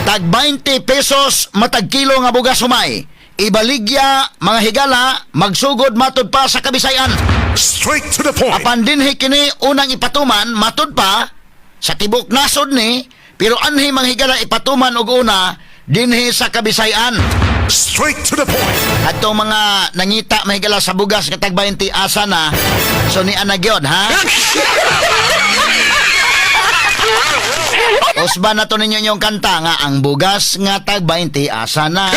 Tag 20 pesos matag kilo nga bugas humay. Ibaligya mga higala magsugod matud pa sa Kabisayan. Straight to the point. Apan dinhi kini unang ipatuman matud pa sa tibok nasod ni, pero anhi mga higala ipatuman og una dinhi sa Kabisayan. Straight to the point. Ato mga nangita mga higala sa bugas nga tag 20 asa na. So ni anagyod ha. Usban na to ninyo yung kanta nga ang bugas nga tag 20 asa na.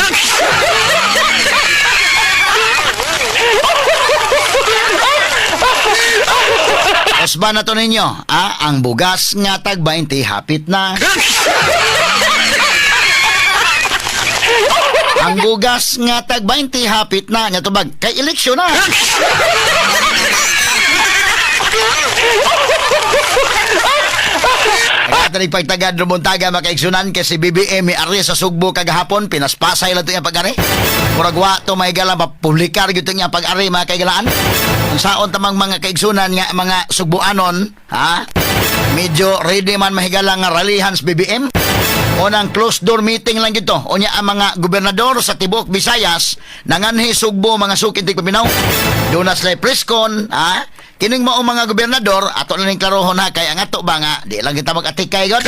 Usban na to ninyo ang bugas nga tag 20 hapit na. Ang bugas nga tag 20 hapit na nya tubag kay eleksyon na. Atay pagtagad rumontaga makaigsunan kay si BBM ari sa Sugbo kagahapon pinaspasay lang to yang pag-ari. Murag wa to may gala mapublikar gyud yang pag-ari mga kaigalaan. Ang saon tamang mga kaigsunan nga mga Sugboanon, ha? Medyo ready man mahigala nga rallyhan sa BBM. Unang closed door meeting lang gito. Unya ang mga gobernador sa Tibok Visayas nanganhi Sugbo mga sukintig paminaw. Doon na sila preskon, ha? Kining mao mga gobernador ato na ning klarohon na kay ang ato ba nga di lang kita mag-atikay god.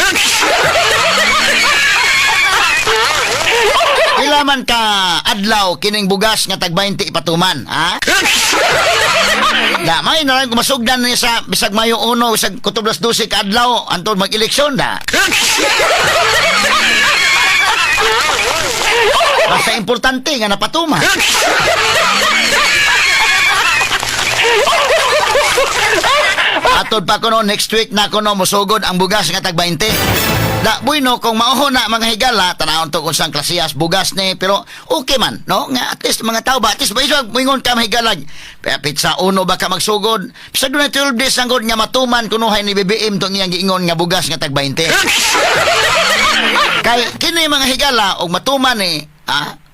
Pila man ka adlaw kining bugas nga tag 20 ipatuman, ha? Da may na lang kumasugdan ni sa bisag Mayo 1 bisag Kutublas 12 ka adlaw antod mag-eleksyon da. Basta importante nga napatuman. Atod pa ko no, next week na ko no, musugod ang bugas nga tag 20. Da, bueno, kung mauho na mga higala, tanawon to kung saan klasiyas bugas ni, pero okay man, no? Nga at least mga tao ba, at least ba isang wingon ka mahigalag. Pizza uno ba ka magsugod? Sa doon na 12 days ang god nga matuman, kunuhay ni BBM itong iyang giingon nga bugas nga tag 20. Kaya, kini mga higala, og matuman ni,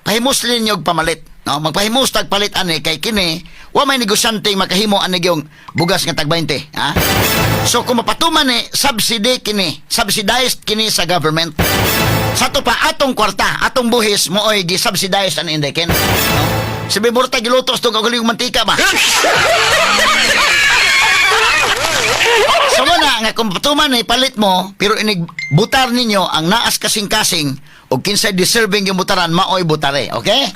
pahimuslin yung pamalit. No, magpahimus tag palit ani kay kini wa may negosyante makahimo ani yung bugas nga tag 20, ha? So kung mapatuman ni subsidy kini, subsidized kini sa government. Sa to pa atong kwarta, atong buhis mo oy gi-subsidize an indeken. No? Si Biborta gilutos tong kaguling mantika ba? So na nga kung patuman ni palit mo pero inig butar ninyo ang naas kasing-kasing o kinsay deserving yung butaran maoy butare, okay?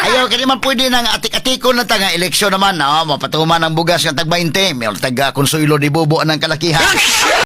Ayaw, kaya naman pwede nang atik-atikon na taga eleksyon naman. Mapatuman ang bugas ng tag 20. May taga konsuelo di bubo ng kalakihan.